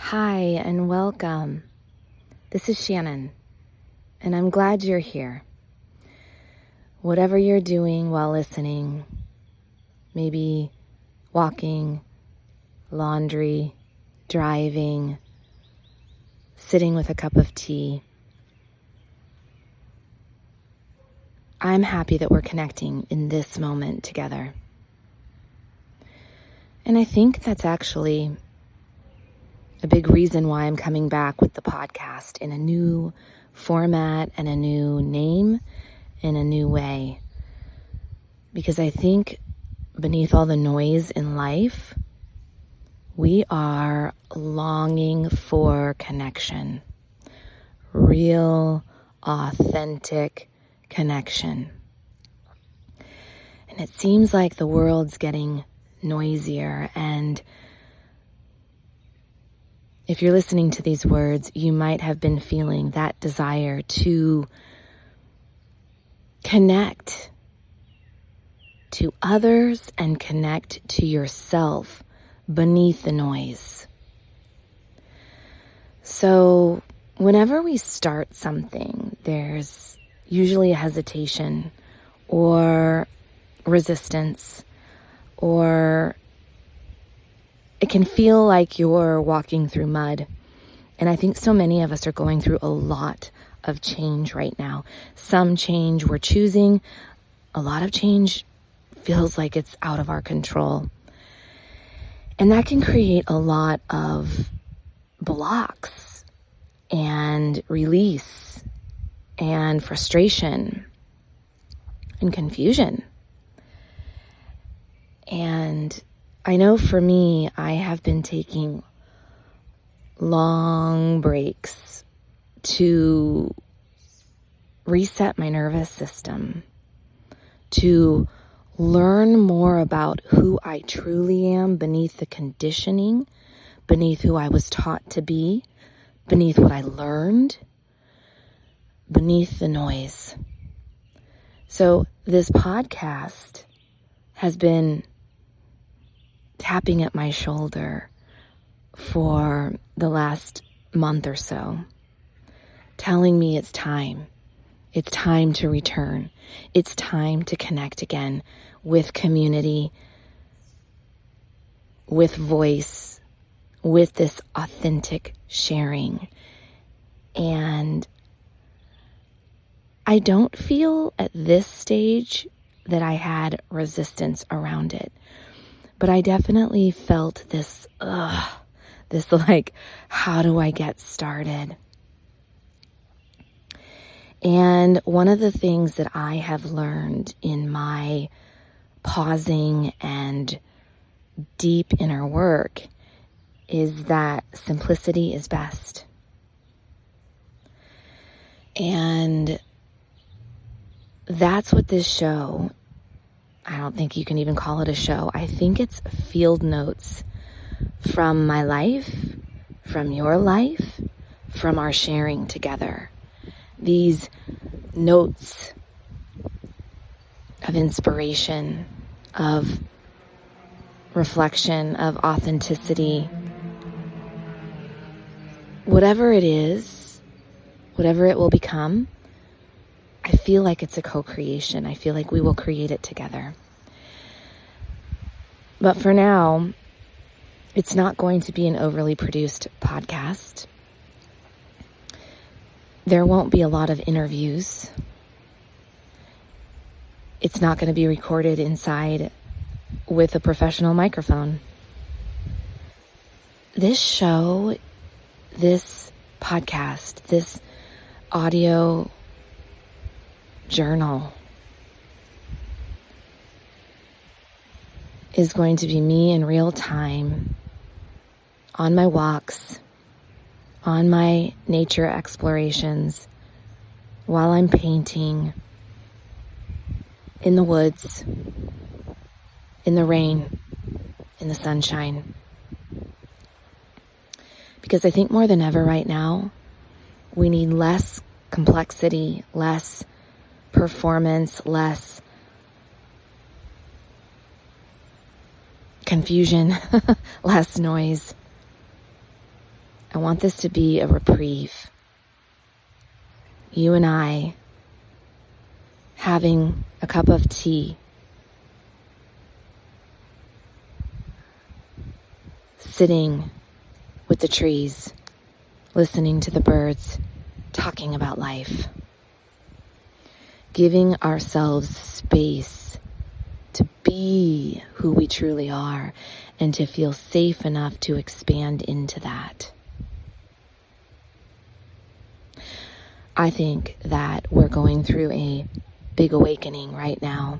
Hi and welcome. This is Shannon, and I'm glad you're here. Whatever you're doing while listening, maybe walking, laundry, driving, sitting with a cup of tea, I'm happy that we're connecting in this moment together. And I think that's actually a big reason why I'm coming back with the podcast in a new format and a new name in a new way. Because I think beneath all the noise in life, we are longing for connection. Real, authentic connection. And it seems like the world's getting noisier, and if you're listening to these words, you might have been feeling that desire to connect to others and connect to yourself beneath the noise. So whenever we start something, there's usually a hesitation or resistance, or it can feel like you're walking through mud. And I think so many of us are going through a lot of change right now. Some change we're choosing. A lot of change feels like it's out of our control. And that can create a lot of blocks and release and frustration and confusion. And I know for me, I have been taking long breaks to reset my nervous system, to learn more about who I truly am beneath the conditioning, beneath who I was taught to be, beneath what I learned, beneath the noise. So this podcast has been tapping at my shoulder for the last month or so, telling me it's time. It's time to return. It's time to connect again with community, with voice, with this authentic sharing. And I don't feel at this stage that I had resistance around it. But I definitely felt this like, how do I get started? And one of the things that I have learned in my pausing and deep inner work is that simplicity is best. And that's what this show, I don't think you can even call it a show. I think it's field notes from my life, from your life, from our sharing together. These notes of inspiration, of reflection, of authenticity. Whatever it is, whatever it will become, I feel like it's a co-creation. I feel like we will create it together. But for now, it's not going to be an overly produced podcast. There won't be a lot of interviews. It's not going to be recorded inside with a professional microphone. This show, this podcast, this audio journal is going to be me in real time, on my walks, on my nature explorations, while I'm painting, in the woods, in the rain, in the sunshine. Because I think more than ever right now, we need less complexity, less performance, less confusion, less noise. I want this to be a reprieve. You and I having a cup of tea, sitting with the trees, listening to the birds, talking about life, giving ourselves space to be who we truly are and to feel safe enough to expand into that. I think that we're going through a big awakening right now.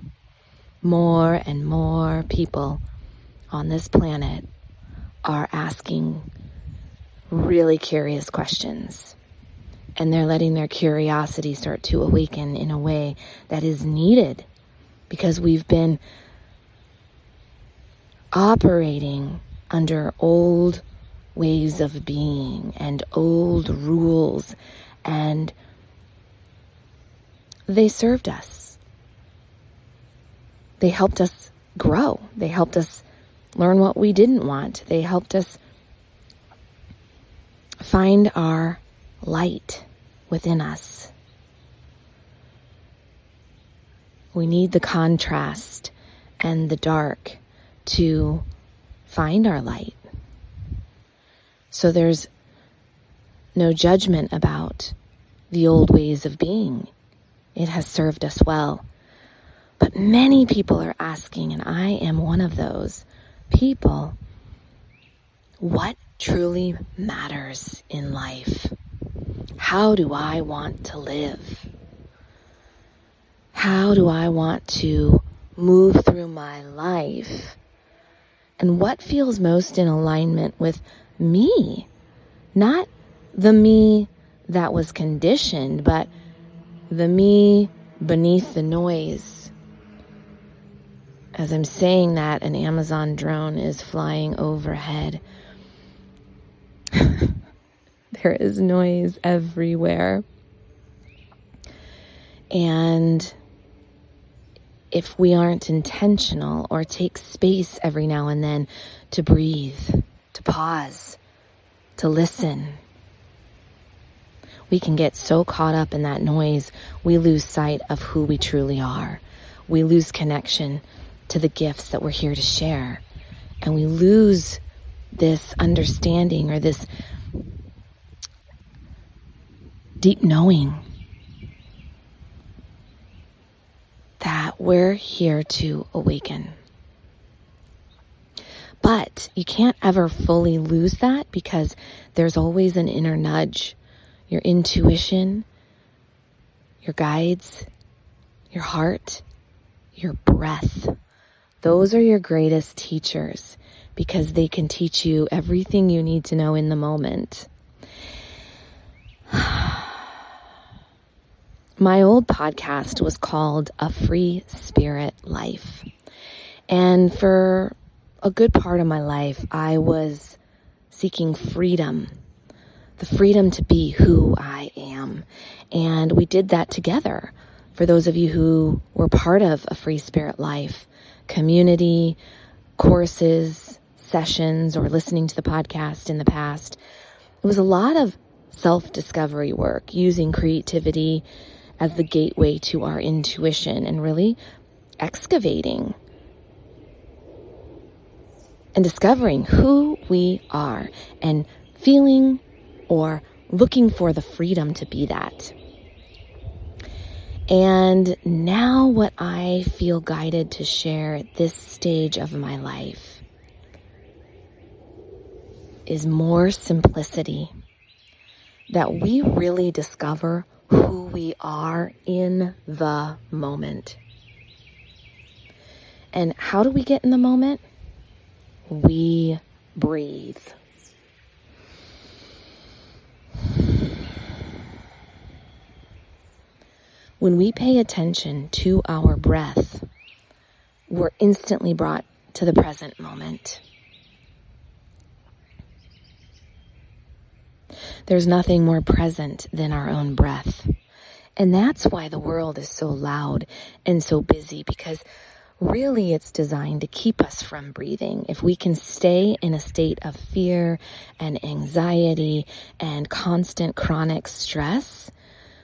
More and more people on this planet are asking really curious questions. And they're letting their curiosity start to awaken in a way that is needed, because we've been operating under old ways of being and old rules, and they served us. They helped us grow. They helped us learn what we didn't want. They helped us find our light within us. We need the contrast and the dark to find our light. So there's no judgment about the old ways of being. It has served us well. But many people are asking, and I am one of those people, what truly matters in life? How do I want to live? How do I want to move through my life? And what feels most in alignment with me? Not the me that was conditioned, but the me beneath the noise. As I'm saying that, an Amazon drone is flying overhead. There is noise everywhere. And if we aren't intentional or take space every now and then to breathe, to pause, to listen, we can get so caught up in that noise, we lose sight of who we truly are. We lose connection to the gifts that we're here to share. And we lose this understanding or this deep knowing that we're here to awaken. But you can't ever fully lose that, because there's always an inner nudge. Your intuition, your guides, your heart, your breath. Those are your greatest teachers, because they can teach you everything you need to know in the moment. My old podcast was called A Free Spirit Life. And for a good part of my life, I was seeking freedom. The freedom to be who I am. And we did that together. For those of you who were part of A Free Spirit Life, community, courses, sessions, or listening to the podcast in the past, it was a lot of self-discovery work, using creativity as the gateway to our intuition and really excavating and discovering who we are and feeling or looking for the freedom to be that. And now what I feel guided to share at this stage of my life is more simplicity, that we really discover who we are in the moment. And how do we get in the moment? We breathe. When we pay attention to our breath, we're instantly brought to the present moment. There's nothing more present than our own breath. And that's why the world is so loud and so busy, because really it's designed to keep us from breathing. If we can stay in a state of fear and anxiety and constant chronic stress,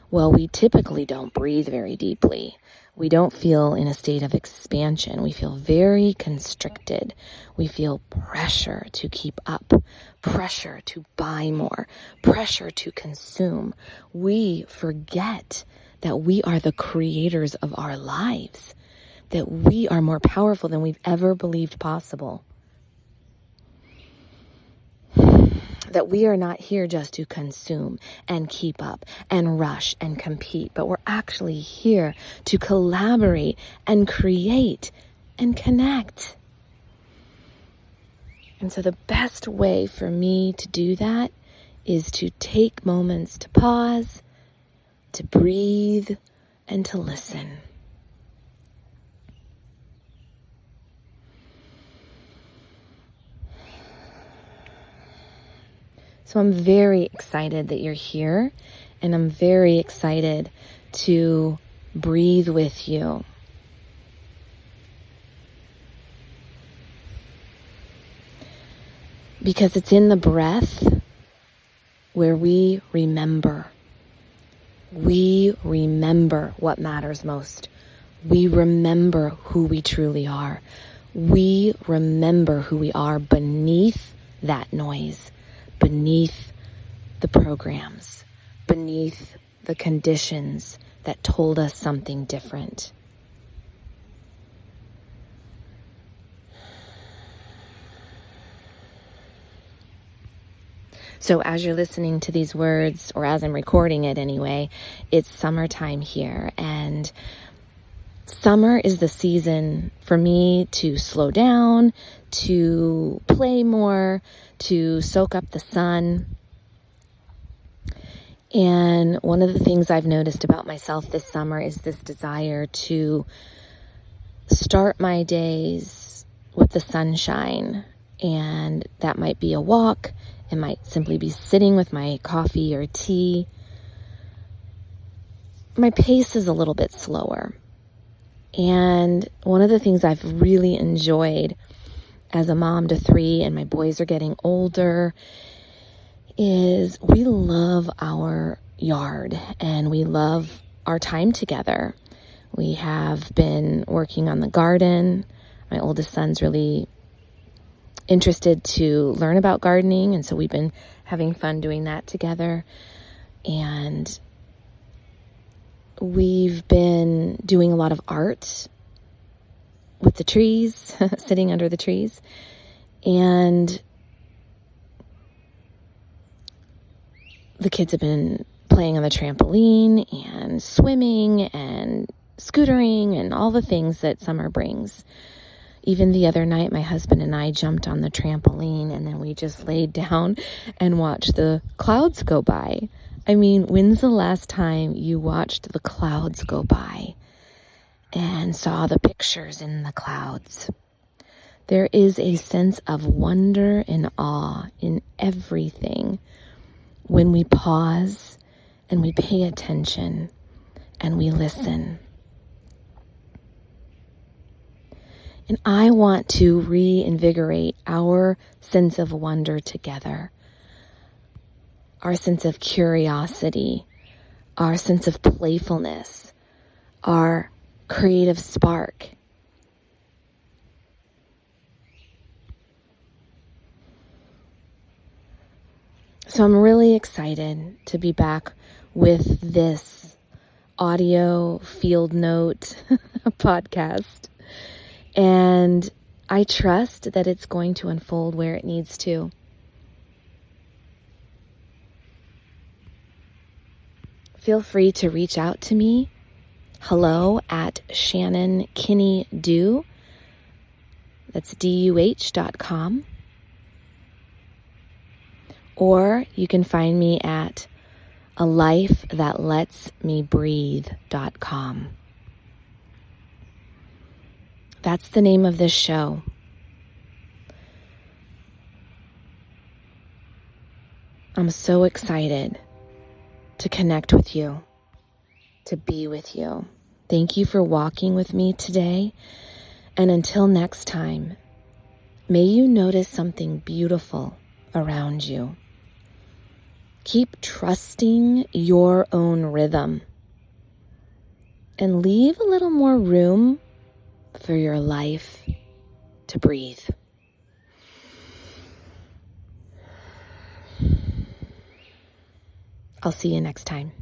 well, we typically don't breathe very deeply. We don't feel in a state of expansion. We feel very constricted. We feel pressure to keep up, pressure to buy more, pressure to consume. We forget that we are the creators of our lives, that we are more powerful than we've ever believed possible. That we are not here just to consume and keep up and rush and compete, but we're actually here to collaborate and create and connect. And so the best way for me to do that is to take moments to pause, to breathe, and to listen. So I'm very excited that you're here, and I'm very excited to breathe with you. Because it's in the breath where we remember. We remember what matters most. We remember who we truly are. We remember who we are beneath that noise. Beneath the programs, beneath the conditions that told us something different. So as you're listening to these words, or as I'm recording it anyway, it's summertime here, and summer is the season for me to slow down, to play more, to soak up the sun. And one of the things I've noticed about myself this summer is this desire to start my days with the sunshine. And that might be a walk. It might simply be sitting with my coffee or tea. My pace is a little bit slower. And one of the things I've really enjoyed as a mom to 3, and my boys are getting older, is we love our yard and we love our time together. We have been working on the garden. My oldest son's really interested to learn about gardening, and so we've been having fun doing that together. And we've been doing a lot of art with the trees, sitting under the trees. And the kids have been playing on the trampoline and swimming and scootering and all the things that summer brings. Even the other night, my husband and I jumped on the trampoline and then we just laid down and watched the clouds go by. I mean, when's the last time you watched the clouds go by and saw the pictures in the clouds? There is a sense of wonder and awe in everything when we pause and we pay attention and we listen. And I want to reinvigorate our sense of wonder together, our sense of curiosity, our sense of playfulness, our creative spark. So I'm really excited to be back with this audio field note podcast. And I trust that it's going to unfold where it needs to. Feel free to reach out to me. Hello at Shannon Kinney-Duh. That's DUH.com. Or you can find me at alifethatletsmebreathe.com. That's the name of this show. I'm so excited to connect with you, to be with you. Thank you for walking with me today. And until next time, may you notice something beautiful around you. Keep trusting your own rhythm and leave a little more room for your life to breathe. I'll see you next time.